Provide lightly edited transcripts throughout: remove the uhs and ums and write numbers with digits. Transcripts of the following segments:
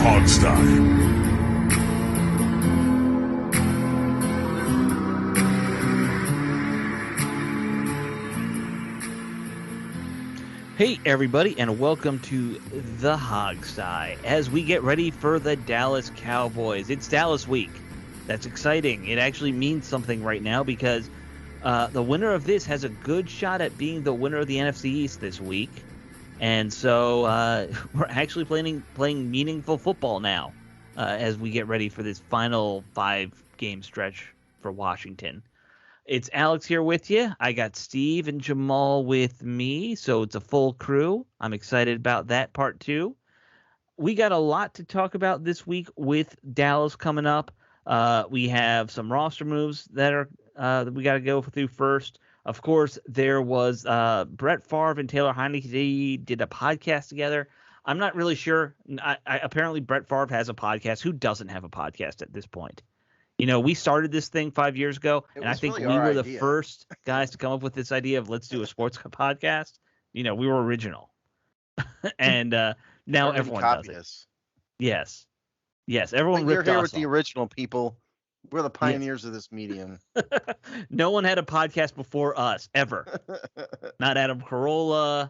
Hogstye. Hey everybody, and welcome to the Hogstye as we get ready for the Dallas Cowboys. It's Dallas week. That's exciting. It actually means something right now because the winner of this has a good shot at being the winner of the NFC East this week. And so we're actually playing meaningful football now as we get ready for this final 5-game stretch for Washington. It's Alex here with you. I got Steve and Jamal with me, so it's a full crew. I'm excited about that part too. We got a lot to talk about this week with Dallas coming up. We have some roster moves that we got to go through first. Of course, there was Brett Favre and Taylor Heineke did a podcast together. I'm not really sure. Apparently, Brett Favre has a podcast. Who doesn't have a podcast at this point? You know, we started this thing 5 years ago, and I think we were the first guys to come up with this idea of let's do a sports podcast. You know, we were original. And now everyone does it. Yes. Everyone ripped us off. You're here with the original people. We're the pioneers of this medium. No one had a podcast before us, ever. Not Adam Carolla,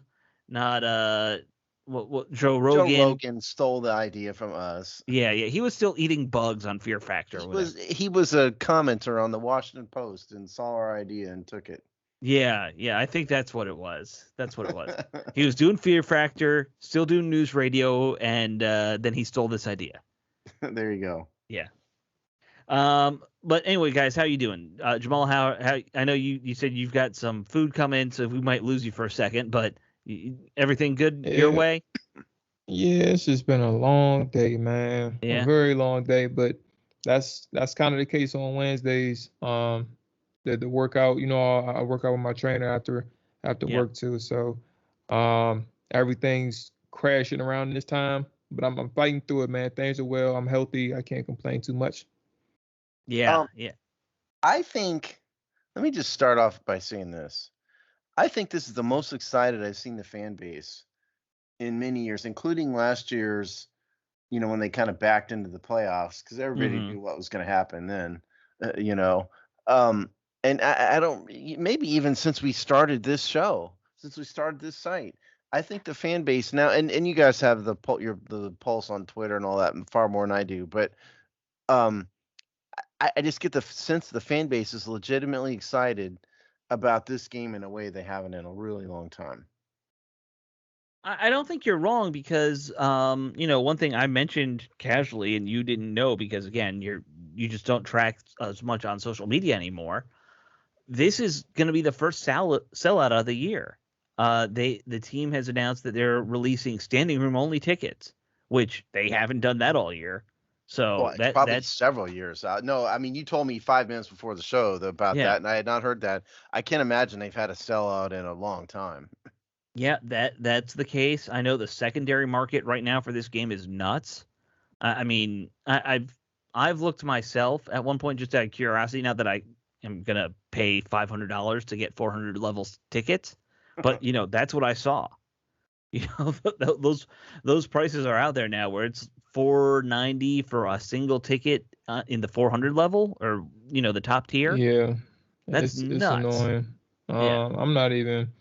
not Joe Rogan. Joe Rogan stole the idea from us. Yeah. He was still eating bugs on Fear Factor. He was a commenter on the Washington Post and saw our idea and took it. Yeah, I think that's what it was. He was doing Fear Factor, still doing news radio, and then he stole this idea. There you go. Yeah. But anyway, guys, how you doing? Jamal, how I know you said you've got some food coming, so we might lose you for a second, but everything good your way? Yeah, it's just been a long day, man. Yeah. A very long day, but that's kind of the case on Wednesdays. The workout, you know, I work out with my trainer after work too. So everything's crashing around this time, but I'm fighting through it, man. Things are well. I'm healthy. I can't complain too much. Yeah. I think, let me just start off by saying this. I think this is the most excited I've seen the fan base in many years, including last year's, you know, when they kind of backed into the playoffs because everybody knew what was going to happen then, you know. And I don't, maybe even since we started this show, since we started this site, I think the fan base now, and you guys have the pulse on Twitter and all that far more than I do, but I just get the sense the fan base is legitimately excited about this game in a way they haven't in a really long time. I don't think you're wrong because, you know, one thing I mentioned casually and you didn't know because, again, you just don't track as much on social media anymore. This is going to be the first sellout of the year. The team has announced that they're releasing standing room only tickets, which they haven't done that all year. So that's several years out. No, I mean, you told me 5 minutes before the show about that, and I had not heard that. I can't imagine they've had a sellout in a long time. Yeah, that's the case. I know the secondary market right now for this game is nuts. I mean, I've looked myself at one point just out of curiosity. Now that I am gonna pay $500 to get 400 levels tickets, but you know that's what I saw. You know, those prices are out there now where it's $490 for a single ticket in the 400 level, or you know the top tier. Yeah, that's nuts. It's annoying. I'm not even.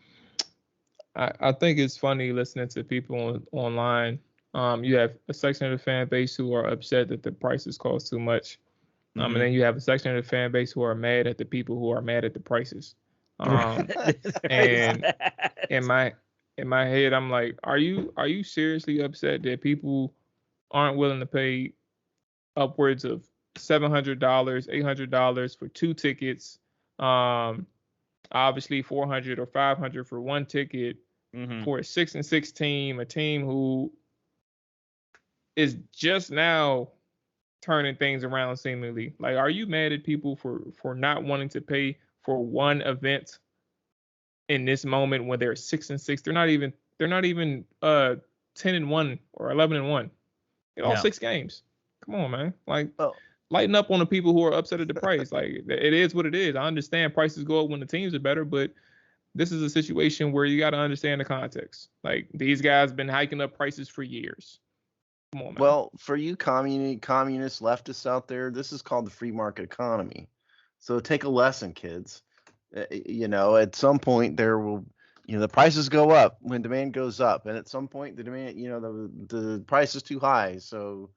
I think it's funny listening to people online. You have a section of the fan base who are upset that the prices cost too much, and then you have a section of the fan base who are mad at the people who are mad at the prices. And in my head, I'm like, are you seriously upset that people aren't willing to pay upwards of $700, $800 for 2 tickets? Obviously $400 or $500 for 1 ticket for a 6-6 team, a team who is just now turning things around seemingly. Like, are you mad at people for not wanting to pay for one event in this moment when they're 6-6? They're not even 10-1 or 11-1. In all 6 games. Come on, man. Like, lighten up on the people who are upset at the price. Like, it is what it is. I understand prices go up when the teams are better, but this is a situation where you got to understand the context. Like, these guys been hiking up prices for years. Come on, man. Well, for you communist leftists out there, this is called the free market economy. So take a lesson, kids. At some point there will, the prices go up when demand goes up, and at some point the demand, the price is too high, so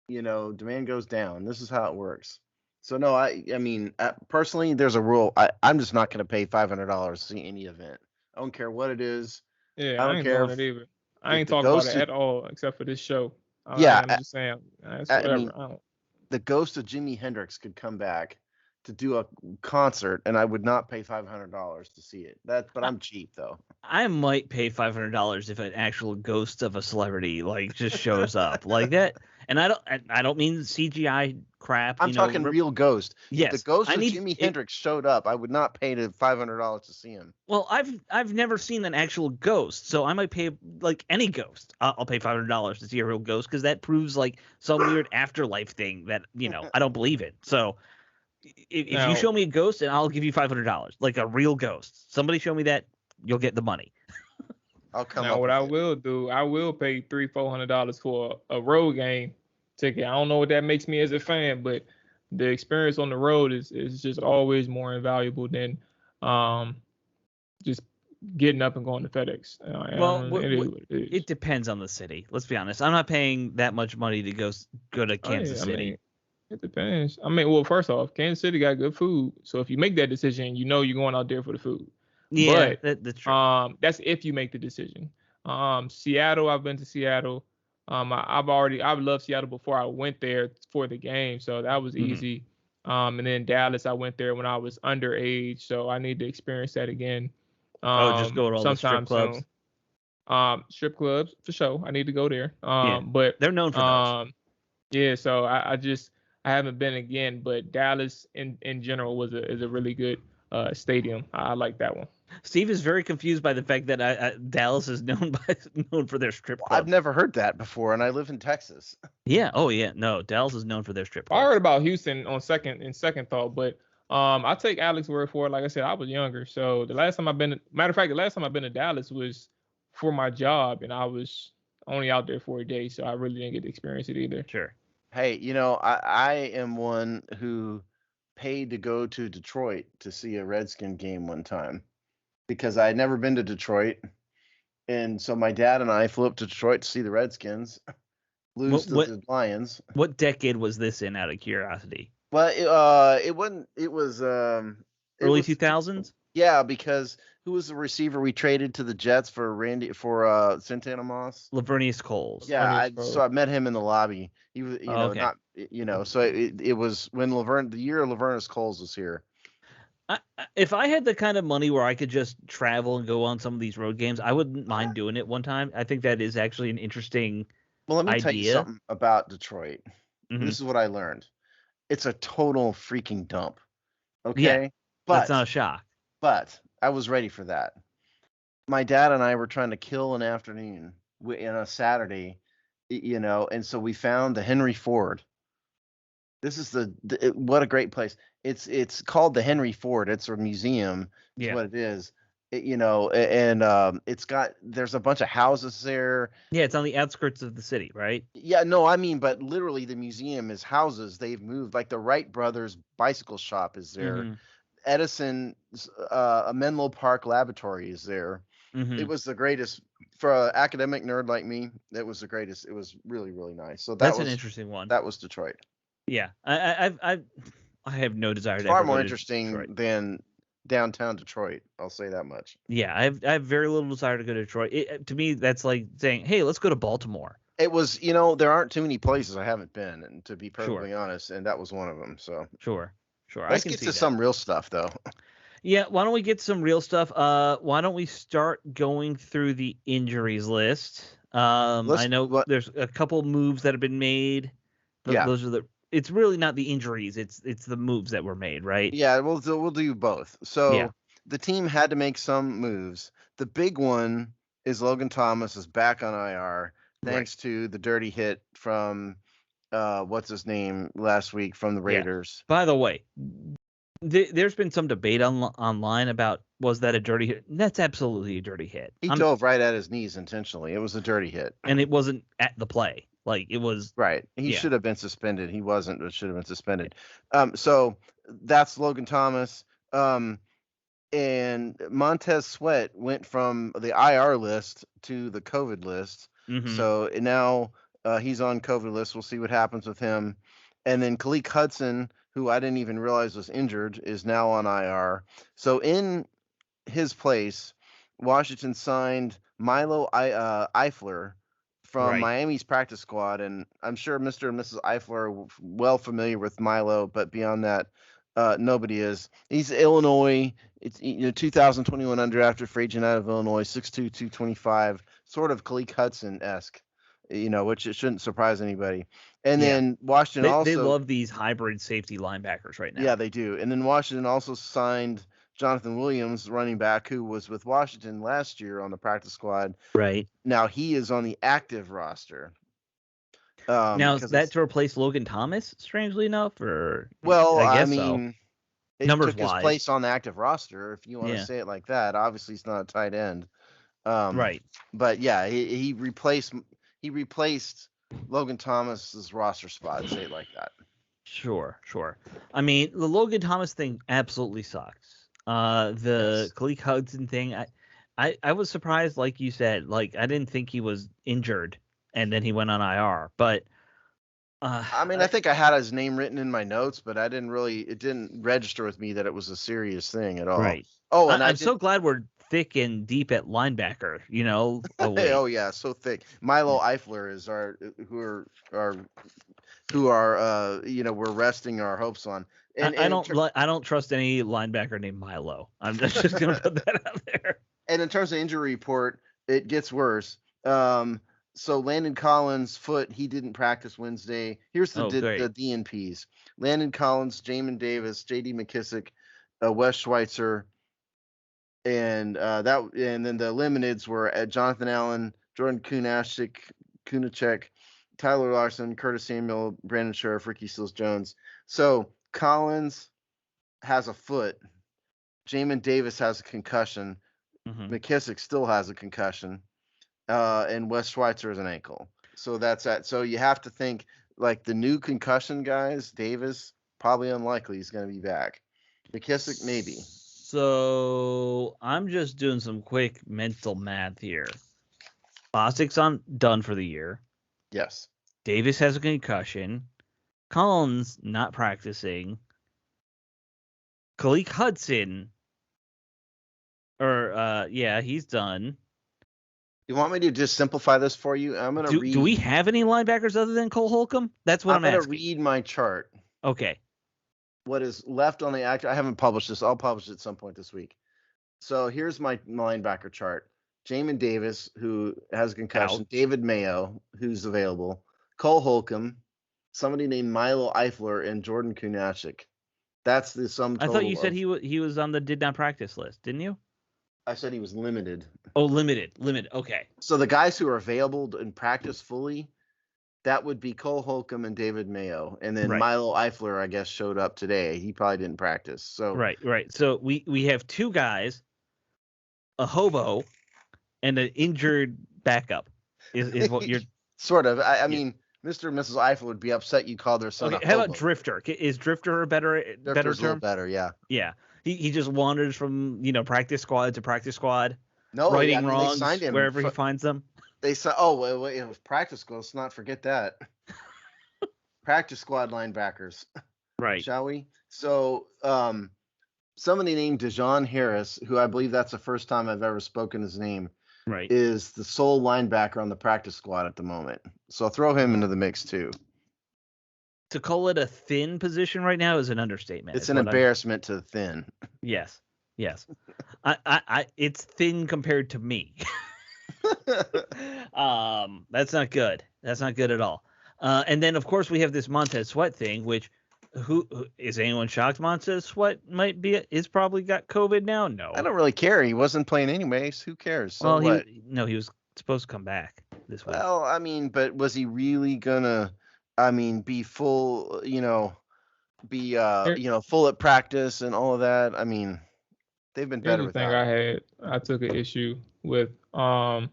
demand goes down. This is how it works. So no, I mean, personally, there's a rule. I'm just not going to pay $500 to see any event. I don't care what it is. Yeah, I I don't ain't care doing it either. I if ain't the talking about ghost it is, at all, except for this show. yeah, I'm just saying, it's I whatever. mean, I don't. the ghost of Jimi Hendrix could come back to do a concert, and I would not pay $500 to see it. But I'm cheap though. I might pay $500 if an actual ghost of a celebrity like just shows up like that. And I don't mean CGI crap. I'm talking real ghost. If the Yes, ghost of Jimi Hendrix showed up, I would not pay the $500 to see him. Well, I've never seen an actual ghost, so I might pay like any ghost. I'll pay $500 to see a real ghost because that proves like some weird afterlife thing that I don't believe in. So if you show me a ghost, and I'll give you $500, like a real ghost. Somebody show me that, you'll get the money. I'll come. Now, what I will do, I will pay $300-400 for a road game ticket. I don't know what that makes me as a fan, but the experience on the road is just always more invaluable than just getting up and going to FedEx. It depends on the city. Let's be honest. I'm not paying that much money to go to Kansas City. Mean, it depends. Well, first off, Kansas City got good food, so if you make that decision, you're going out there for the food. Yeah, but that's true. That's if you make the decision. Seattle, I've been to Seattle. I've loved Seattle before I went there for the game, so that was easy. And then Dallas, I went there when I was underage, so I need to experience that again. Just go to all the strip clubs. Soon. Strip clubs for sure. I need to go there. But they're known for those. Yeah, so I haven't been again, but Dallas in general is a really good stadium. I like that one. Steve is very confused by the fact that Dallas is known for their strip clubs. I've never heard that before, and I live in Texas. Yeah. Oh yeah. No, Dallas is known for their strip clubs. I heard about Houston on second thought, but I take Alex's word for it. Like I said, I was younger, so the last time I've been to Dallas was for my job, and I was only out there for a day, so I really didn't get to experience it either. Sure. Hey, I am one who paid to go to Detroit to see a Redskin game one time because I had never been to Detroit. And so my dad and I flew up to Detroit to see the Redskins lose to the Lions. What decade was this in, out of curiosity? Well, it wasn't. It was early 2000s. Yeah, because who was the receiver we traded to the Jets for Santana Moss? Lavernius Coles. Yeah, so I met him in the lobby. He was, so it was when the year Lavernius Coles was here. If I had the kind of money where I could just travel and go on some of these road games, I wouldn't mind doing it one time. I think that is actually an interesting Well, let me idea. tell you something about Detroit. Mm-hmm. This is what I learned. It's a total freaking dump. Okay? Yeah, but that's not a shock. But I was ready for that. My dad and I were trying to kill an afternoon in a Saturday, and so we found the Henry Ford. This is what a great place. It's called the Henry Ford. It's a museum. That's what it is. There's a bunch of houses there. Yeah, it's on the outskirts of the city, right? Yeah, no, I mean, but literally the museum is houses. They've moved. Like the Wright brothers bicycle shop is there. Mm-hmm. Edison's Menlo Park Laboratory is there. Mm-hmm. It was the greatest for an academic nerd like me. It was the greatest. It was really, really nice. So that's an interesting one. That was Detroit. Yeah, I have no desire to. Far more interesting than downtown Detroit. I'll say that much. Yeah, I have very little desire to go to Detroit. To me, that's like saying, "Hey, let's go to Baltimore." It was, there aren't too many places I haven't been, and to be perfectly honest, and that was one of them. So sure. Let's get to some real stuff, though. Yeah, why don't we get some real stuff? Why don't we start going through the injuries list? I know there's a couple moves that have been made. Those are it's really not the injuries. It's the moves that were made, right? Yeah, we'll do both. So the team had to make some moves. The big one is Logan Thomas is back on IR thanks to the dirty hit from what's his name last week from the Raiders. By the way, there's been some debate online about was that a dirty hit? That's absolutely a dirty hit. He dove right at his knees intentionally. It was a dirty hit, and it wasn't at the play. Like it was right. He yeah. should have been suspended. He wasn't, but should have been suspended. So that's Logan Thomas. And Montez Sweat went from the IR list to the COVID list. So now he's on COVID list. We'll see what happens with him. And then Khaleke Hudson, who I didn't even realize was injured, is now on IR. So in his place, Washington signed Milo Eifler from Miami's practice squad, and I'm sure Mr. and Mrs. Eifler are well familiar with Milo, but beyond that, nobody is. He's Illinois. It's 2021 undrafted free agent out of Illinois, 6'2", 225, sort of Khaleke Hudson-esque, which it shouldn't surprise anybody. And then Washington they love these hybrid safety linebackers right now. Yeah, they do. And then Washington also signed Jonathan Williams, running back, who was with Washington last year on the practice squad. Right. Now he is on the active roster. Now, is that to replace Logan Thomas, strangely enough? Or well, I guess mean, so. It took his place on the active roster, if you want to say it like that. Obviously, he's not a tight end. Right. But yeah, he replaced Logan Thomas's roster spot, say it like that. Sure. I mean, the Logan Thomas thing absolutely sucks. The Khaleke Hudson thing, I was surprised, like you said. Like, I didn't think he was injured, and then he went on IR. But I mean, I think I had his name written in my notes, but it didn't register with me that it was a serious thing at all. Right. Oh, and I'm so glad we're thick and deep at linebacker. Oh yeah, so thick. Milo Eifler is who we're resting our hopes on. And I don't trust any linebacker named Milo. I'm just gonna put that out there. And in terms of injury report, it gets worse. So Landon Collins' foot, he didn't practice Wednesday. Here's the DNPs: Landon Collins, Jamin Davis, J.D. McKissick, Wes Schweitzer, and then the limiteds were Jonathan Allen, Jordan Kunacek, Tyler Larson, Curtis Samuel, Brandon Sheriff, Ricky Seals-Jones. So Collins has a foot. Jamin Davis has a concussion. McKissick still has a concussion. And Wes Schweitzer has an ankle. So that's that. So you have to think like the new concussion guys, Davis, probably unlikely he's going to be back. McKissick, maybe. So I'm just doing some quick mental math here. Bostic's done for the year. Yes. Davis has a concussion. Collins not practicing. Khaleke Hudson, he's done. You want me to just simplify this for you? I'm gonna read. Do we have any linebackers other than Cole Holcomb? That's what I'm asking. I'm gonna read my chart. Okay. What is left on the active? I haven't published this. I'll publish it at some point this week. So here's my linebacker chart. Jamin Davis, who has a concussion. David Mayo, who's available. Cole Holcomb, somebody named Milo Eifler, and Jordan Kunacek. That's the sum total. I thought you said he was on the did not practice list, didn't you? I said he was limited. Oh, limited. Okay. So the guys who are available in practice fully, that would be Cole Holcomb and David Mayo. And then Milo Eifler, I guess, showed up today. He probably didn't practice. So Right. So we have two guys, a hobo, and an injured backup. Is what you're sort of. I mean, Mr. and Mrs. Eifler would be upset you called their son a hobo. How about Drifter? Is Drifter a better term? Better, yeah. Yeah. He just wanders from practice squad to practice squad, righting wrongs they signed him wherever he finds them. They said, "Oh, wait, it was practice squad. Let's not forget that." Practice squad linebackers, right? Shall we? So, somebody named Dejon Harris, who I believe that's the first time I've ever spoken his name, right, is the sole linebacker on the practice squad at the moment. So throw him into the mix too. To call it a thin position right now is an understatement. It's an embarrassment to thin. Yes. I it's thin compared to me. That's not good. That's not good at all. And then of course we have this Montez Sweat thing, which who is anyone shocked Montez Sweat is probably got COVID now? No. I don't really care. He wasn't playing anyways. Who cares? So what? He was supposed to come back this week. Well, I mean, but was he really gonna be full, full at practice and all of that? I mean, they've been better with that. I took an issue with as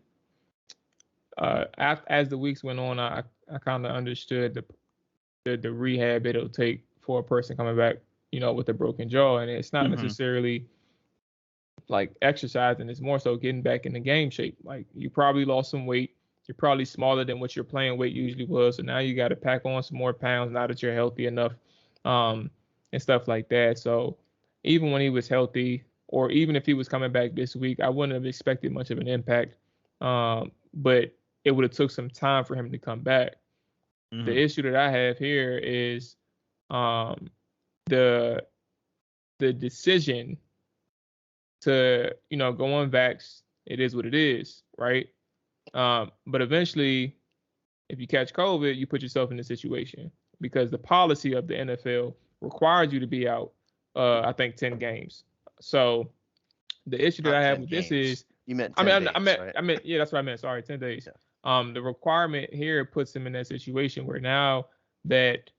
the weeks went on, I I kind of understood the rehab it'll take for a person coming back, with a broken jaw, and it's not necessarily like exercising. It's more so getting back in the game shape. Like, you probably lost some weight. You're probably smaller than what your playing weight usually was. So now you got to pack on some more pounds now that you're healthy enough, and stuff like that. So even when he was healthy, or even if he was coming back this week, I wouldn't have expected much of an impact. But it would have took some time for him to come back. The issue that I have here is the decision to go on vax. It is what it is, right? But eventually, if you catch COVID, you put yourself in this situation because the policy of the NFL requires you to be out, I think 10 games. So the issue that I have with this is, you meant 10 days, right? I meant, yeah, that's what I meant. Sorry, 10 days. Yeah. The requirement here puts him in that situation where now that,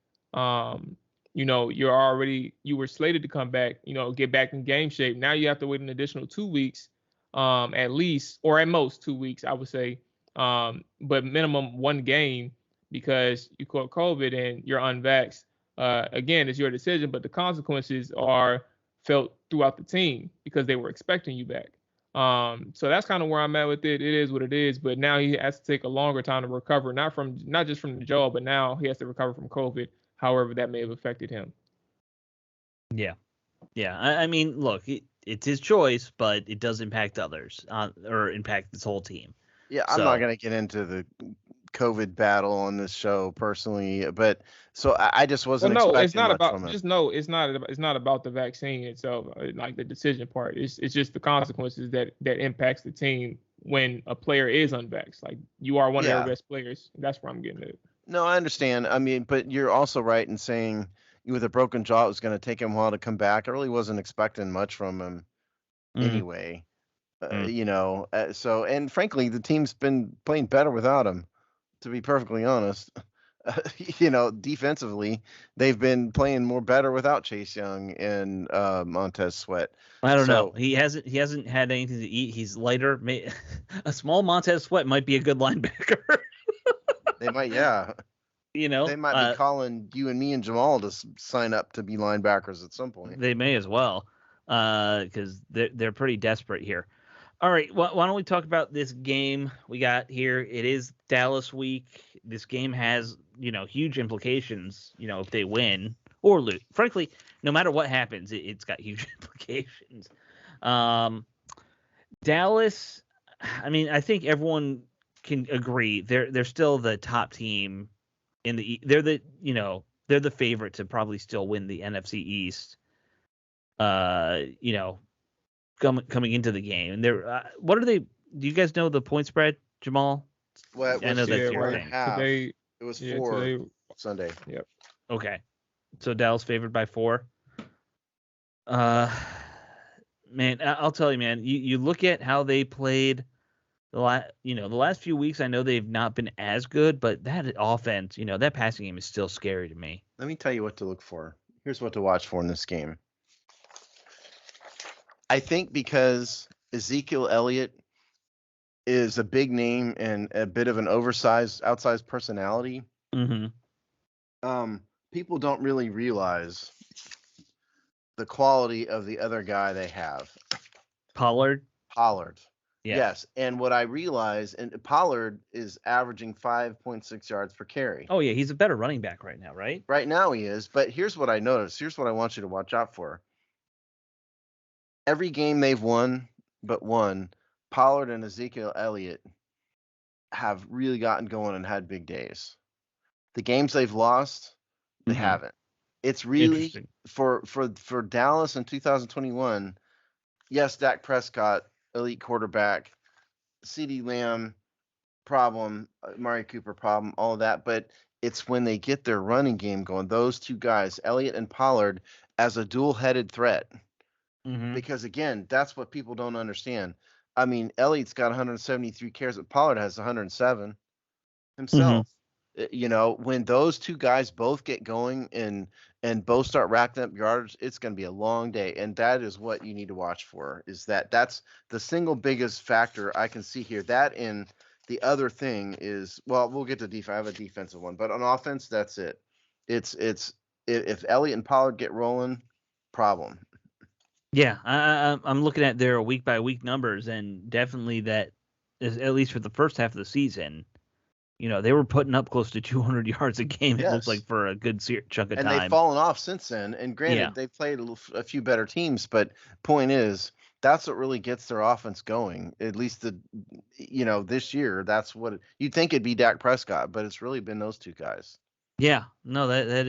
you were slated to come back, get back in game shape. Now you have to wait an additional 2 weeks, at least, or at most 2 weeks, I would say. But minimum 1 game because you caught COVID and you're unvaxxed. Again, it's your decision, but the consequences are felt throughout the team because they were expecting you back. So that's kind of where I'm at with it. It is what it is, but now he has to take a longer time to recover, not just from the jaw, but now he has to recover from COVID, however that may have affected him. Yeah. I mean, look, it's his choice, but it does impact others, or impact this whole team. Yeah, I'm not going to get into the COVID battle on this show personally, but so I just wasn't expecting it's not much about from him. just no, it's not about the vaccine itself, like the decision part. It's just the consequences that impacts the team when a player is unvaxxed. Like, you are one of their best players. That's where I'm getting at. No, I understand. I mean, but you're also right in saying with a broken jaw, it was going to take him a while to come back. I really wasn't expecting much from him anyway. So, and frankly, the team's been playing better without him, to be perfectly honest. Defensively, they've been playing more better without Chase Young and Montez Sweat. I don't know. He hasn't had anything to eat. He's lighter. A small Montez Sweat might be a good linebacker. They might, yeah. They might be calling you and me and Jamal to sign up to be linebackers at some point. They may as well, because they're pretty desperate here. All right, why don't we talk about this game we got here? It is Dallas week. This game has, huge implications, if they win or lose. Frankly, no matter what happens, it's got huge implications. Dallas, I mean, I think everyone can agree they're still the top team they're the favorite to probably still win the NFC East. Coming into the game, and they're what are they? Do you guys know the point spread, Jamal? Well, I know that's your thing. Today, it was 4 Sunday. Yep. Okay, so Dallas favored by 4. Man, I'll tell you, man. You look at how they played the last few weeks. I know they've not been as good, but that offense, that passing game is still scary to me. Let me tell you what to look for. Here's what to watch for in this game. I think because Ezekiel Elliott is a big name and a bit of an outsized personality, people don't really realize the quality of the other guy they have. Pollard. Yeah. Yes. And what I realize, and Pollard is averaging 5.6 yards per carry. Oh, yeah. He's a better running back right now, right? Right now he is. But here's what I noticed. Here's what I want you to watch out for. Every game they've won but one, Pollard and Ezekiel Elliott have really gotten going and had big days. The games they've lost, they haven't. It's really for Dallas in 2021. Yes, Dak Prescott, elite quarterback, CeeDee Lamb problem, Amari Cooper problem, all of that. But it's when they get their running game going, those two guys, Elliott and Pollard, as a dual-headed threat. Because, again, that's what people don't understand. I mean, Elliott's got 173 carries, but Pollard has 107 himself. When those two guys both get going and both start racking up yards, it's going to be a long day. And that is what you need to watch for, is that's the single biggest factor I can see here. That in The other thing is, well, we'll get to defense. I have a defensive one, but on offense, that's it. It's if Elliott and Pollard get rolling, problem. Yeah, I'm looking at their week by week numbers, and definitely that is, at least for the first half of the season, they were putting up close to 200 yards a game. It looked like Yes. for a good chunk of And time. they've fallen off since then. And granted, they've played a few better teams, but point is, that's what really gets their offense going. At least this year, that's what you'd think it'd be Dak Prescott, but it's really been those two guys. Yeah, no, that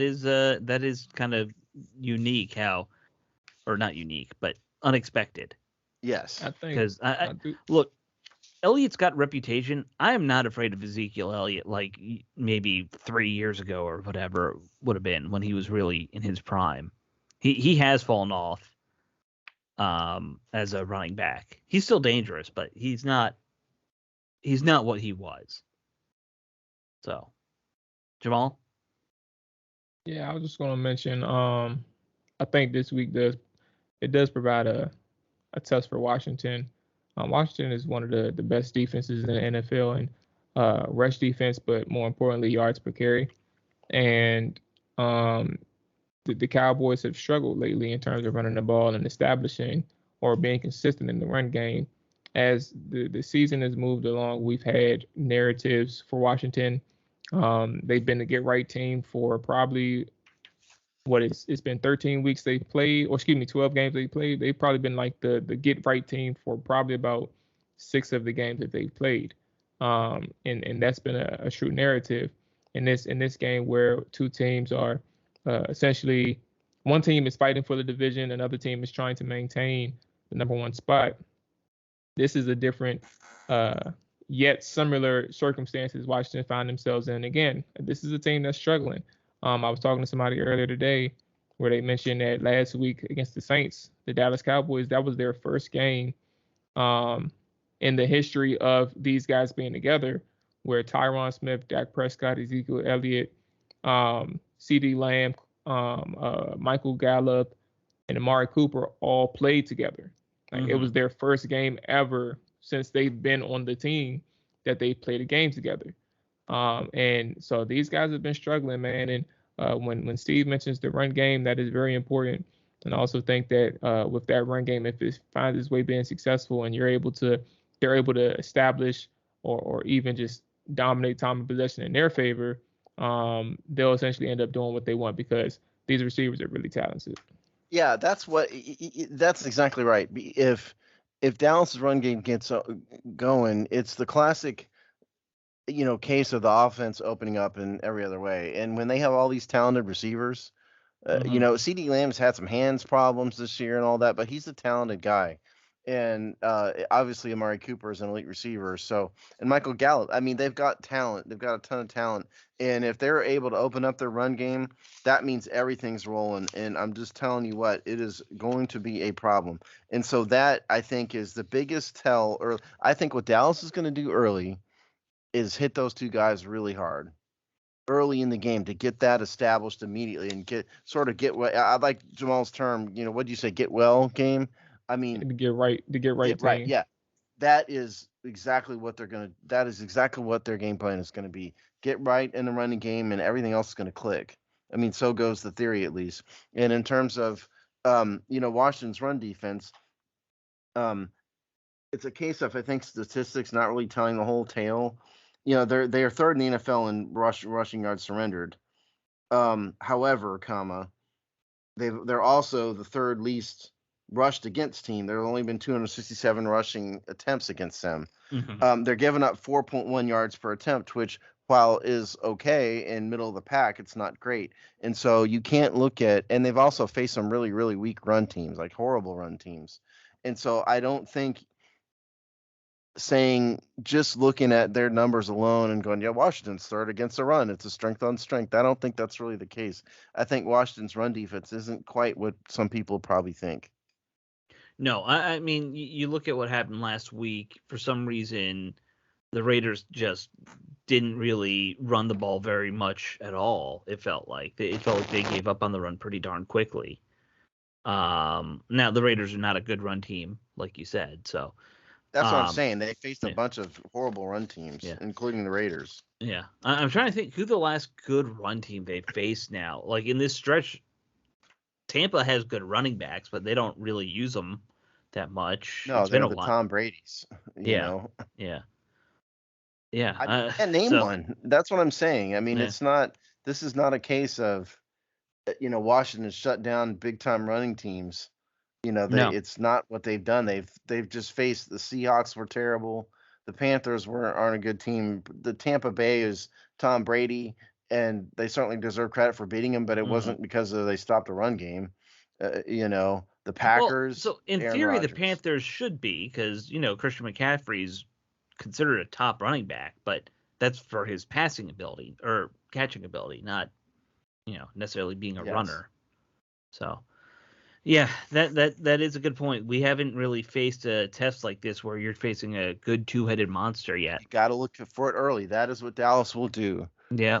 is kind of unique or not unique, but unexpected. Yes, I think because look, Elliott's got reputation. I am not afraid of Ezekiel Elliott like maybe 3 years ago or whatever it would have been when he was really in his prime. He has fallen off as a running back. He's still dangerous, but he's not what he was. So, Jamal? Yeah, I was just going to mention. I think this week does provide a test for Washington. Washington is one of the best defenses in the NFL in rush defense, but more importantly, yards per carry. And the Cowboys have struggled lately in terms of running the ball and establishing or being consistent in the run game. As the season has moved along, we've had narratives for Washington. They've been the get right team for probably it's been 13 weeks they played, or excuse me, 12 games they played. They've probably been like the get right team for probably about 6 of the games that they've played. And that's been a true narrative in this game where two teams are essentially, one team is fighting for the division, another team is trying to maintain the number one spot. This is a different yet similar circumstances Washington find themselves in. Again, this is a team that's struggling. I was talking to somebody earlier today where they mentioned that last week against the Saints, the Dallas Cowboys, that was their first game in the history of these guys being together, where Tyron Smith, Dak Prescott, Ezekiel Elliott, CeeDee Lamb, Michael Gallup, and Amari Cooper all played together. Like It was their first game ever since they've been on the team that they played a game together. And so these guys have been struggling, man. And when Steve mentions the run game, that is very important. And I also think that with that run game, if it finds its way being successful and they're able to establish or even just dominate time of possession in their favor, they'll essentially end up doing what they want because these receivers are really talented. Yeah, that's exactly right. If Dallas's run game gets going, it's the classic case of the offense opening up in every other way. And when they have all these talented receivers, CeeDee Lamb's had some hands problems this year and all that, but he's a talented guy. And obviously Amari Cooper is an elite receiver. So, and Michael Gallup, I mean, they've got talent. They've got a ton of talent. And if they're able to open up their run game, that means everything's rolling. And I'm just telling you what, it is going to be a problem. And so that, I think, is the biggest tell. Or I think what Dallas is going to do early is hit those two guys really hard early in the game to get that established immediately and get what I like Jamal's term, what do you say, get well game? I mean, to get right team. Right. Yeah. That is exactly what that is exactly what their game plan is going to be. Get right in the running game and everything else is going to click. I mean, so goes the theory at least. And in terms of, Washington's run defense, it's a case of, I think, statistics not really telling the whole tale. They are third in the NFL in rushing yards surrendered. However, they're also the third least rushed against team. There have only been 267 rushing attempts against them. They're giving up 4.1 yards per attempt, which, while is okay in middle of the pack, it's not great. And so you can't look at, and they've also faced some really, really weak run teams, like horrible run teams. And so I don't think saying, just looking at their numbers alone and going, yeah, Washington's third against the run, it's a strength on strength. I don't think that's really the case. I think Washington's run defense isn't quite what some people probably think. No, I mean, you look at what happened last week. For some reason, the Raiders just didn't really run the ball very much at all. It felt like they gave up on the run pretty darn quickly. Now the Raiders are not a good run team, like you said. So, That's what I'm saying. They faced a bunch of horrible run teams, including the Raiders. Yeah. I'm trying to think who the last good run team they faced now. Like in this stretch, Tampa has good running backs, but they don't really use them that much. No, it's been they're a the while. Tom Brady's. You know? Yeah. I can't name one. That's what I'm saying. I mean, it's not. This is not a case of, Washington shut down big time running teams. It's not what they've done. They've just faced the Seahawks were terrible. The Panthers aren't a good team. The Tampa Bay is Tom Brady, and they certainly deserve credit for beating him, but it wasn't because they stopped the run game. The Packers. Well, so in Aaron theory, Rodgers. the Panthers should be because Christian McCaffrey's considered a top running back, but that's for his passing ability or catching ability, not necessarily being a runner. So. Yeah, that is a good point. We haven't really faced a test like this where you're facing a good two-headed monster yet. You got to look for it early. That is what Dallas will do. Yeah.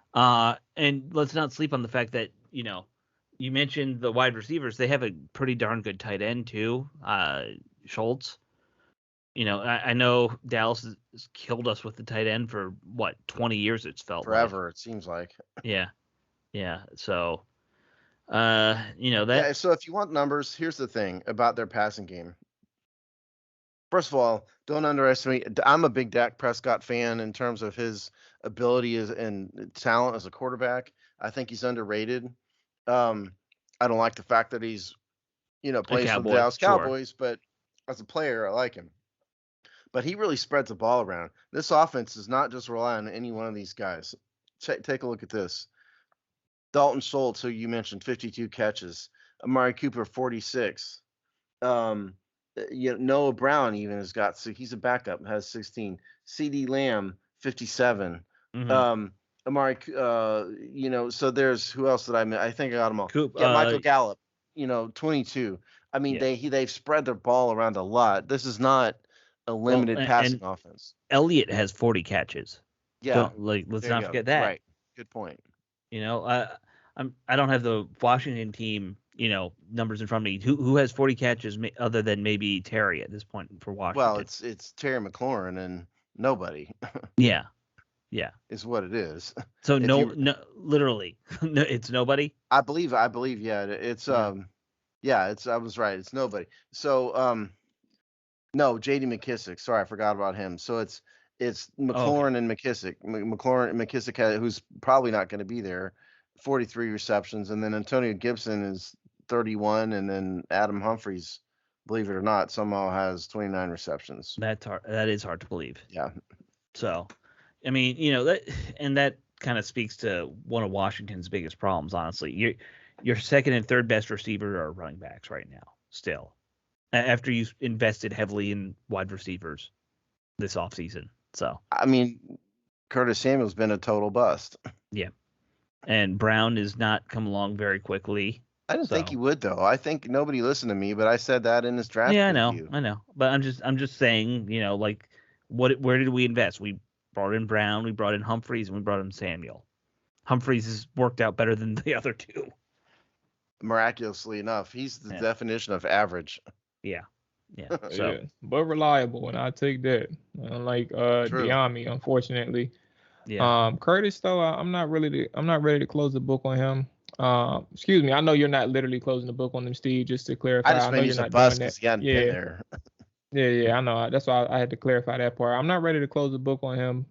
And let's not sleep on the fact that, you mentioned the wide receivers. They have a pretty darn good tight end too, Schultz. I know Dallas has killed us with the tight end for, 20 years it's felt forever, it seems like. Yeah. So... So if you want numbers, here's the thing about their passing game. First of all, don't underestimate. I'm a big Dak Prescott fan in terms of his ability and talent as a quarterback. I think he's underrated. I don't like the fact that he's, plays for the Dallas Cowboys, but as a player, I like him. But he really spreads the ball around. This offense does not just rely on any one of these guys. Take a look at this. Dalton Schultz, who you mentioned, 52 catches. Amari Cooper, 46. Noah Brown even has got, so he's a backup, has 16. CeeDee Lamb, 57. Mm-hmm. Amari, so there's, who else did I miss? I think I got them all. Michael Gallup, 22. I mean, they've spread their ball around a lot. This is not a limited passing offense. Elliott has 40 catches. Yeah. So, let's not forget that. Right. Good point. I don't have the Washington team, numbers in front of me. Who has 40 catches other than maybe Terry at this point for Washington? Well, it's Terry McLaurin and nobody. Yeah. Is what it is. So literally, it's nobody. I believe. Yeah, it's I was right. It's nobody. So no, J.D. McKissick. Sorry, I forgot about him. So it's McLaurin and McKissick. McKissick, who's probably not going to be there, 43 receptions, and then Antonio Gibson is 31, and then Adam Humphries, believe it or not, somehow has 29 receptions. That's hard. That is hard to believe. Yeah. So, I mean, that kind of speaks to one of Washington's biggest problems. Honestly, your second and third best receiver are running backs right now. Still, after you invested heavily in wide receivers this offseason. So I mean, Curtis Samuel's been a total bust. Yeah, and Brown has not come along very quickly. I didn't think he would, though. I think nobody listened to me, but I said that in his draft. Yeah, I know. But I'm just saying, where did we invest? We brought in Brown, we brought in Humphries, and we brought in Samuel. Humphries has worked out better than the other two. Miraculously enough, he's the definition of average. Yeah. So, but reliable, and I take that. Unlike Diami, unfortunately. Yeah. Curtis, though, I'm not ready to close the book on him. Excuse me. I know you're not literally closing the book on him, Steve. Just to clarify, I know you're not doing that. He hadn't been there. Yeah. I know. That's why I had to clarify that part. I'm not ready to close the book on him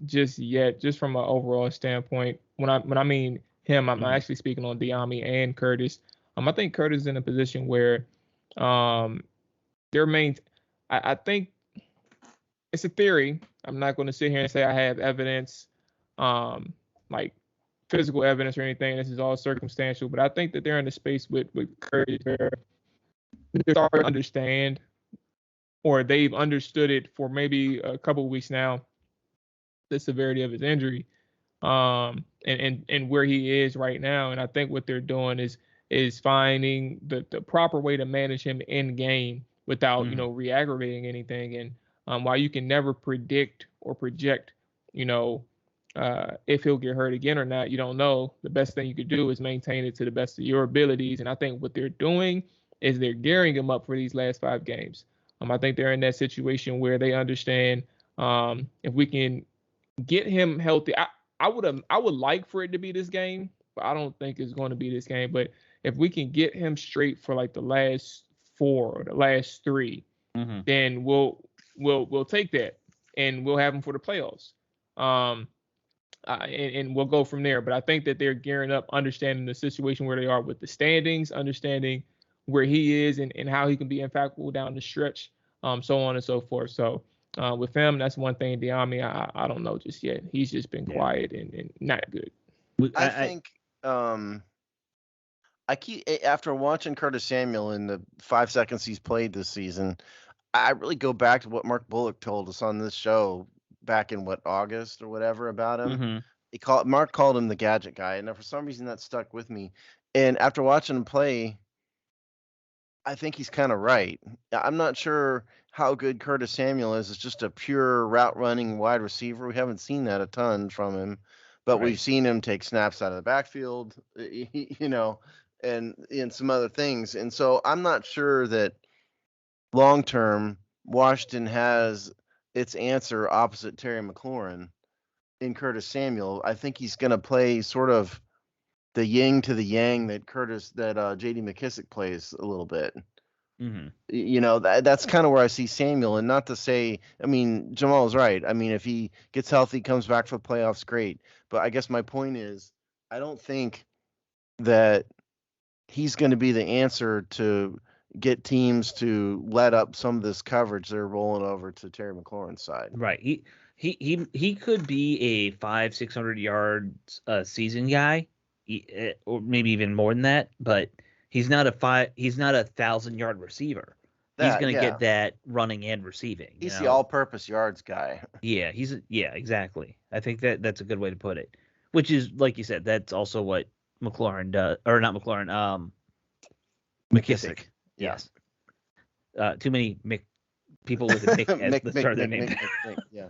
just yet. Just from an overall standpoint, when I mean him, I'm actually speaking on Diami and Curtis. I think Curtis is in a position where I think it's a theory. I'm not going to sit here and say I have evidence, like physical evidence or anything. This is all circumstantial, but I think that they're in a space with Curtis where they're starting to understand, or they've understood it for maybe a couple of weeks now, the severity of his injury, and where he is right now. And I think what they're doing is finding the proper way to manage him in game without, re-aggravating anything. And while you can never predict or project, if he'll get hurt again or not, you don't know. The best thing you could do is maintain it to the best of your abilities. And I think what they're doing is they're gearing him up for these last 5 games. I think they're in that situation where they understand if we can get him healthy. I would like for it to be this game, but I don't think it's going to be this game. But if we can get him straight for like the last 4 or the last 3, then we'll take that and we'll have him for the playoffs. And we'll go from there. But I think that they're gearing up, understanding the situation where they are with the standings, understanding where he is and how he can be impactful down the stretch, so on and so forth. So with him, that's one thing. Diami, I don't know just yet. He's just been quiet and not good. I think I keep, after watching Curtis Samuel in the 5 seconds he's played this season, I really go back to what Mark Bullock told us on this show back in August or whatever about him. Mark called him the gadget guy, and for some reason that stuck with me. And after watching him play, I think he's kind of right. I'm not sure how good Curtis Samuel is. It's just a pure route running wide receiver. We haven't seen that a ton from him, but we've seen him take snaps out of the backfield, and some other things. And so I'm not sure that long term Washington has its answer opposite Terry McLaurin in Curtis Samuel. I think he's going to play sort of the yin to the yang that J.D. McKissick plays a little bit. That's kind of where I see Samuel. And not to say, I mean, Jamal's right. I mean, if he gets healthy, comes back for the playoffs, great. But I guess my point is, I don't think that he's going to be the answer to get teams to let up some of this coverage they're rolling over to Terry McLaurin's side. Right. He could be a 500-600 yards season guy, or maybe even more than that. But he's not a 1,000-yard receiver. He's going to get that running and receiving. He's the all-purpose yards guy. Yeah, exactly. I think that's a good way to put it. Which is, like you said, that's also what McLaurin does, or not McLaurin, McKissick. Yes. Too many people with a Mick as the start of their name. Yeah.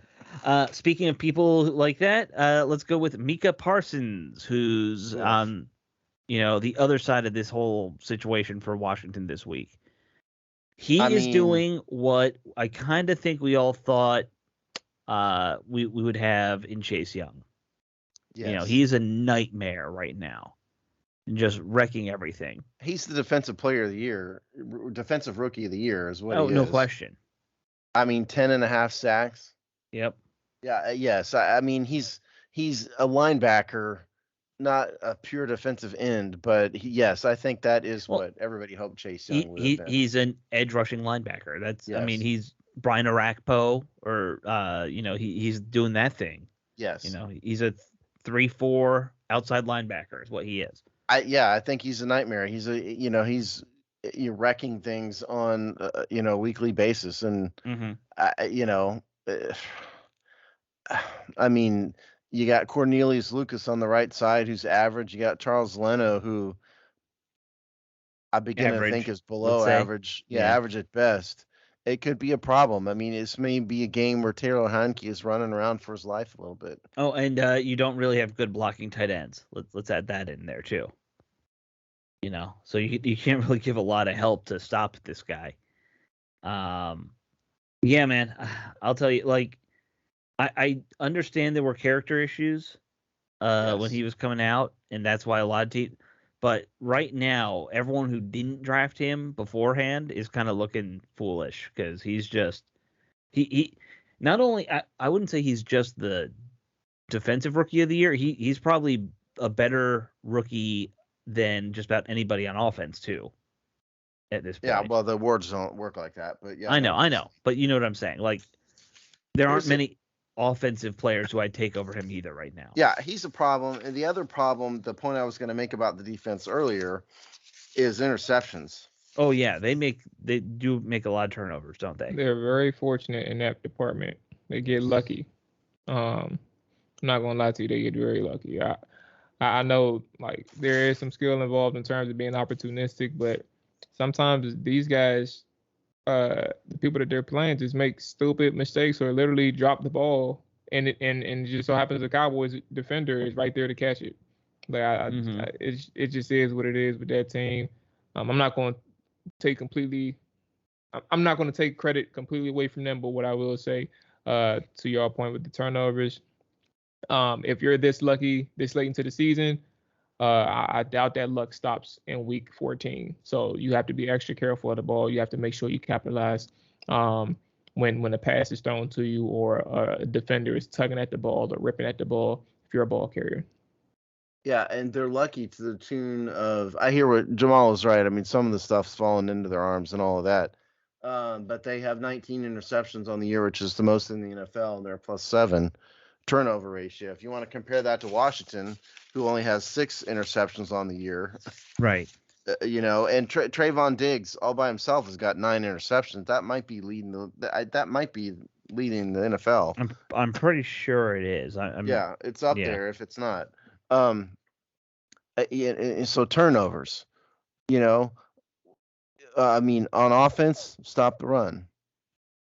Speaking of people like that, let's go with Mika Parsons, who's on, the other side of this whole situation for Washington this week. He is doing what I kind of think we all thought we would have in Chase Young. Yes. He's a nightmare right now, just wrecking everything. He's the defensive player of the year, defensive rookie of the year is what he is. No question. 10.5 sacks. Yep. Yeah. Yes. I mean, he's a linebacker, not a pure defensive end, but I think that is what everybody hoped Chase Young would have been. He's an edge rushing linebacker. That's, yes. I mean, he's Brian Arakpo, or he's doing that thing. Yes. He's a 3-4 outside linebacker is what he is. I think he's a nightmare. He's he's wrecking things on weekly basis, and I mean, you got Cornelius Lucas on the right side, who's average. You got Charles Leno, who I begin to think is below average. Yeah, average at best. It could be a problem. I mean, this may be a game where Taylor Heineke is running around for his life a little bit. Oh, and you don't really have good blocking tight ends. Let's add that in there too. So you can't really give a lot of help to stop this guy. Yeah, man, I'll tell you, like, I understand there were character issues when he was coming out, and that's why a lot of teams. But right now, everyone who didn't draft him beforehand is kind of looking foolish, because he's just he not only I wouldn't say he's just the defensive rookie of the year. He's probably a better rookie than just about anybody on offense too. At this point. Yeah, well, the awards don't work like that, but yeah. I know, but you know what I'm saying. Like, there aren't many offensive players who I'd take over him either right now. Yeah, he's a problem. And the other problem, the point I was going to make about the defense earlier, is interceptions. Oh yeah, they do make a lot of turnovers, don't they? They're very fortunate in that department. They get lucky. I'm not gonna lie to you, they get very lucky. I know, like, there is some skill involved in terms of being opportunistic, but sometimes these guys, the people that they're playing, just make stupid mistakes or literally drop the ball, and it just so happens the Cowboys defender is right there to catch it. Like, it just is what it is with that team. I'm not going to take completely I'm not going to take credit completely away from them, but what I will say, to your point with the turnovers, if you're this lucky this late into the season, I doubt that luck stops in week 14. So you have to be extra careful of the ball. You have to make sure you capitalize when a pass is thrown to you or a defender is tugging at the ball or ripping at the ball if you're a ball carrier. Yeah, and they're lucky to the tune of. I hear what Jamal is right. I mean, some of the stuff's fallen into their arms and all of that. But they have 19 interceptions on the year, which is the most in the NFL, and they're +7 turnover ratio. If you want to compare that to Washington, who only has 6 interceptions on the year, right? And Trayvon Diggs all by himself has got 9 interceptions. That might be leading the NFL. I'm pretty sure it is. Yeah, it's up there if it's not. So turnovers, I mean, on offense, stop the run.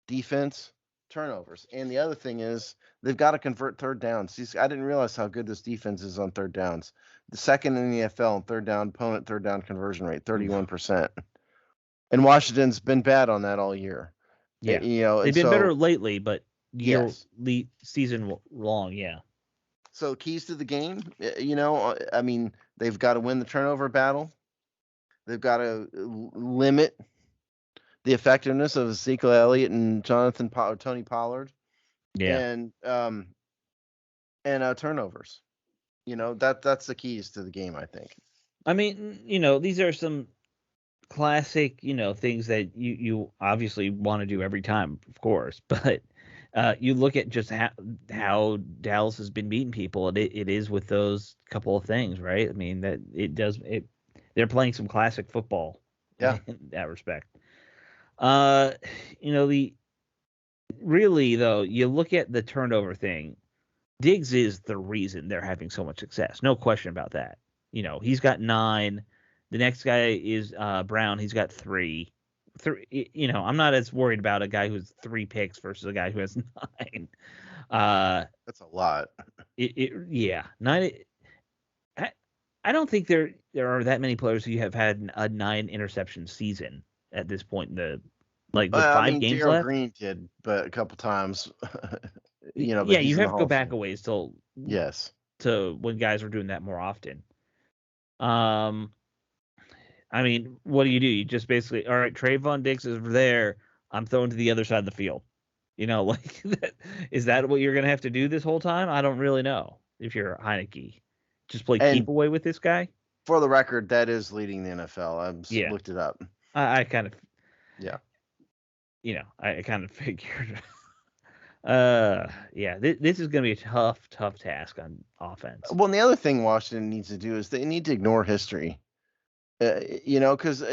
Defense, turnovers. And the other thing is they've got to convert third downs. I didn't realize how good this defense is on third downs. The second in the NFL in third down conversion rate, 31%. And Washington's been bad on that all year. Yeah, they've been better lately, but season long, yeah. So keys to the game, I mean, they've got to win the turnover battle. They've got to limit the effectiveness of Ezekiel Elliott and Tony Pollard. Yeah. And turnovers. That's the keys to the game, I think. I mean, these are some classic, things that you obviously want to do every time, of course, but you look at just how Dallas has been beating people, and it is with those couple of things, right? I mean, that they're playing some classic football, in that respect. Really though, you look at the turnover thing. Diggs is the reason they're having so much success, no question about that. He's got 9. The next guy is Brown. He's got 3. I'm not as worried about a guy who's 3 picks versus a guy who has 9. That's a lot. 9. I don't think there are that many players who have had a 9 interception season at this point in the with 5 games Darryl left. Green did, but a couple times. You have to go back a ways to when guys were doing that more often. I mean, what do? You just basically, all right, Trayvon Diggs is there. I'm throwing to the other side of the field. Is that what you're going to have to do this whole time? I don't really know. If you're Heineke, just play keep away with this guy. For the record, that is leading the NFL. I've looked it up. I kind of, I kind of figured. This is going to be a tough task on offense. Well, and the other thing Washington needs to do is they need to ignore history. Because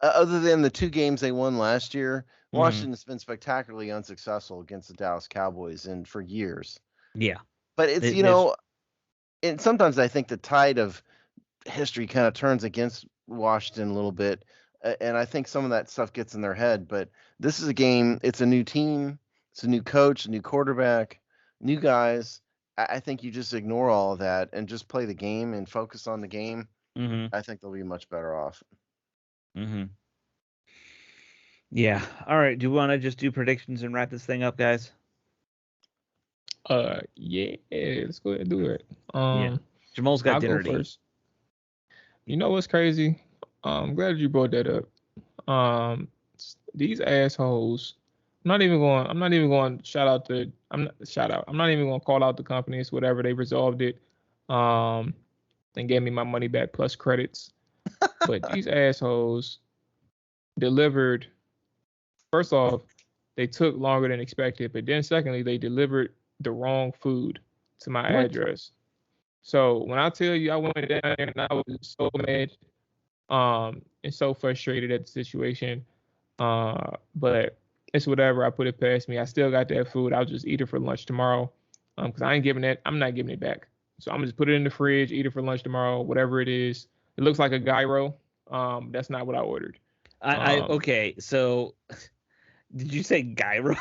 other than the 2 games they won last year, Washington's been spectacularly unsuccessful against the Dallas Cowboys and for years. Yeah, but it's and sometimes I think the tide of history kind of turns against Washington a little bit, and I think some of that stuff gets in their head. But this is a game. It's a new team. It's a new coach, a new quarterback, new guys. I think you just ignore all of that and just play the game and focus on the game. I think they'll be much better off. Yeah. All right. Do you want to just do predictions and wrap this thing up, guys? Yeah. Let's go ahead and do it. Jamal's got dinner to eat first. You know what's crazy? I'm glad you brought that up. These assholes. I'm not even going to I'm not even going to call out the companies, whatever. They resolved it. And gave me my money back plus credits. But these assholes delivered. First off, they took longer than expected. But then secondly, they delivered the wrong food to my address. So when I tell you I went down there and I was so mad and so frustrated at the situation. But it's whatever. I put it past me. I still got that food. I'll just eat it for lunch tomorrow. Because I'm not giving it back. So I'm just put it in the fridge, eat it for lunch tomorrow, whatever it is. It looks like a gyro. That's not what I ordered. Okay, so did you say gyro?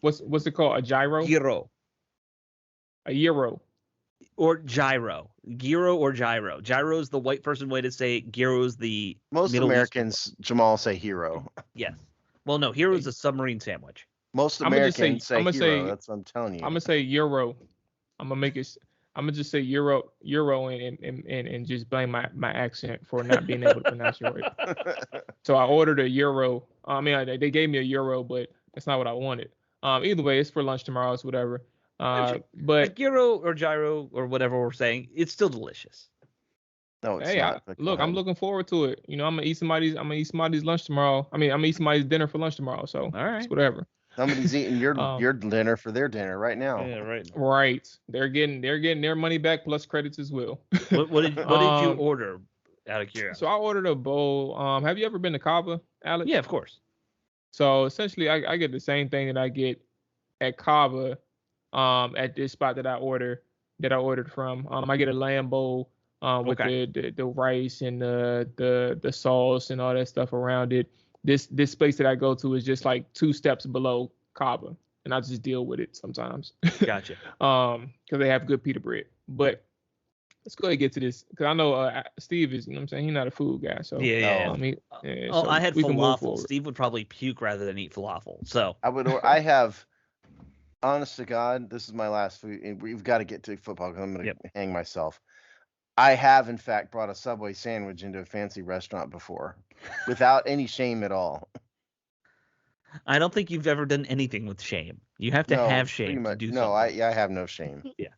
What's it called? A gyro? Gyro. A gyro. Or gyro. Gyro or gyro. Gyro is the white person way to say it. Gyro is the Most Middle Americans, Jamal, say hero. Yes. Well, no, hero is a submarine sandwich. Most I'm gonna just Americans say, I'm say gonna hero. say, That's what I'm telling you. I'm gonna say euro. I'm gonna make it. I'm gonna just say euro, and just blame my accent for not being able to pronounce it right. So I ordered a euro. I mean, they gave me a euro, but that's not what I wanted. Either way, it's for lunch tomorrow. It's whatever. But like gyro or gyro or whatever we're saying, it's still delicious. No, it's hey, not. look, I'm looking forward to it. You know, I'm gonna eat somebody's lunch tomorrow. I mean, I'm gonna eat somebody's dinner for lunch tomorrow. So all right, it's whatever. Somebody's eating your dinner for their dinner right now. Yeah, right. Right. They're getting their money back plus credits as well. What did you order? Out of curiosity. So I ordered a bowl. Have you ever been to Cava, Alex? Yeah, of course. So essentially, I get the same thing that I get at Cava, at this spot that I ordered from. I get a lamb bowl, with the rice and the sauce and all that stuff around it. This place that I go to is just like 2 steps below Cava, and I just deal with it sometimes. Gotcha. Because they have good pita bread. But let's go ahead and get to this, because I know Steve is, you know what I'm saying, he's not a food guy. So yeah. So I had falafel. Steve would probably puke rather than eat falafel. So I have, honest to God, this is my last food. And we've got to get to football because I'm going to hang myself. I have, in fact, brought a Subway sandwich into a fancy restaurant before without any shame at all. I don't think you've ever done anything with shame. You have to have shame to do something. No, I have no shame. Yeah.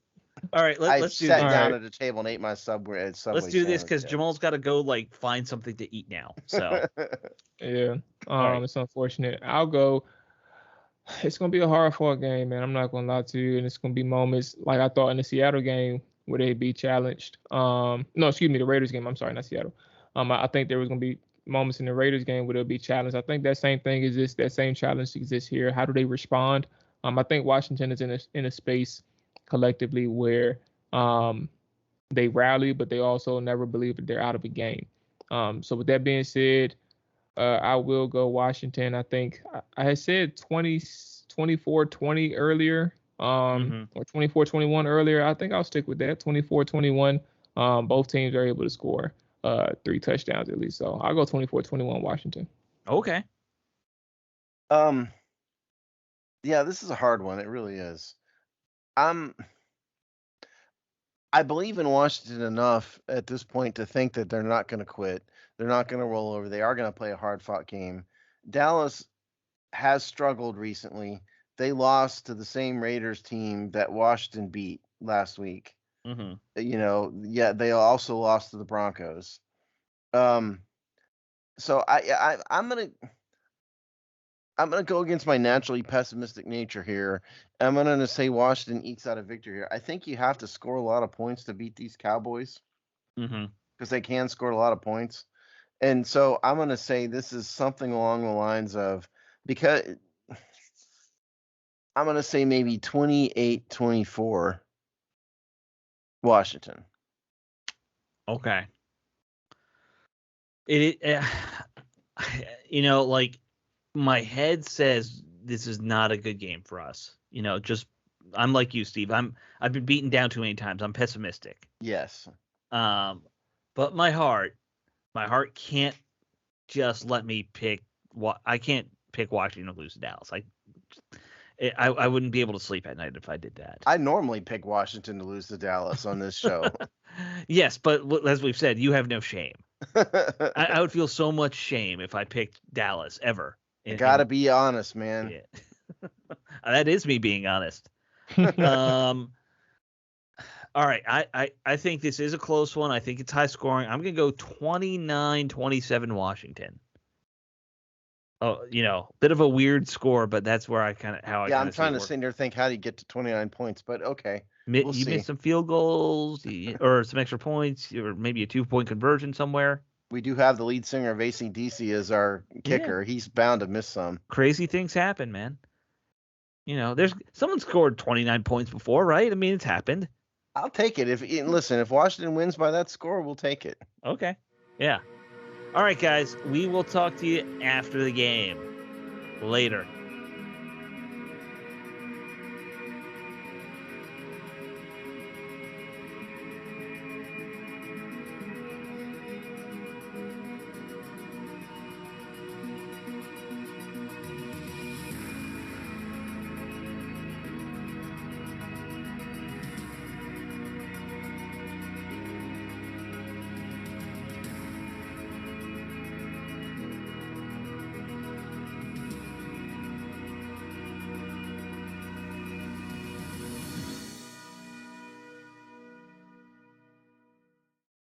All right, let's do this. I sat down at a table and ate my Subway let's do this because Jamal's got to go find something to eat now. So yeah, right. It's unfortunate. I'll go. It's gonna be a hard-fought game, man. I'm not gonna lie to you, and it's gonna be moments like I thought in the Seattle game where they'd be challenged. No, excuse me, the Raiders game. I'm sorry, not Seattle. I think there was gonna be moments in the Raiders game where they'll be challenged. I think that same thing exists. That same challenge exists here. How do they respond? I think Washington is in a space collectively where they rally, but they also never believe that they're out of a game. So with that being said, I will go Washington. I think I had said 24-20 earlier, or 24-21 earlier. I think I'll stick with that, 24-21. Both teams are able to score 3 touchdowns at least. So I'll go 24-21 Washington. Okay. Yeah, this is a hard one. It really is. I believe in Washington enough at this point to think that they're not going to quit. They're not going to roll over. They are going to play a hard-fought game. Dallas has struggled recently. They lost to the same Raiders team that Washington beat last week. Mm-hmm. You know, they also lost to the Broncos. So I'm gonna go against my naturally pessimistic nature here. I'm gonna say Washington ekes out a victory here. I think you have to score a lot of points to beat these Cowboys, because they can score a lot of points. And so I'm gonna say this is something along the lines of, because I'm gonna say maybe 28-24 Washington. Okay. My head says this is not a good game for us. I'm like you, Steve. I've been beaten down too many times. I'm pessimistic. Yes. But my heart can't just let me pick. I can't pick Washington to lose to Dallas. I wouldn't be able to sleep at night if I did that. I normally pick Washington to lose to Dallas on this show. Yes, but as we've said, you have no shame. I would feel so much shame if I picked Dallas ever. Gotta be honest, man. Yeah. That is me being honest. All right. I think this is a close one. I think it's high scoring. I'm going to go 29-27 Washington. Oh, bit of a weird score, but that's where I'm trying to sit there and think, how do you get to 29 points? But okay. You missed some field goals or some extra points, or maybe a 2-point conversion somewhere. We do have the lead singer of AC/DC as our kicker. Yeah. He's bound to miss some. Crazy things happen, man. There's someone scored 29 points before, right? I mean, it's happened. I'll take it. If Washington wins by that score, we'll take it. Okay. Yeah. All right, guys. We will talk to you after the game. Later.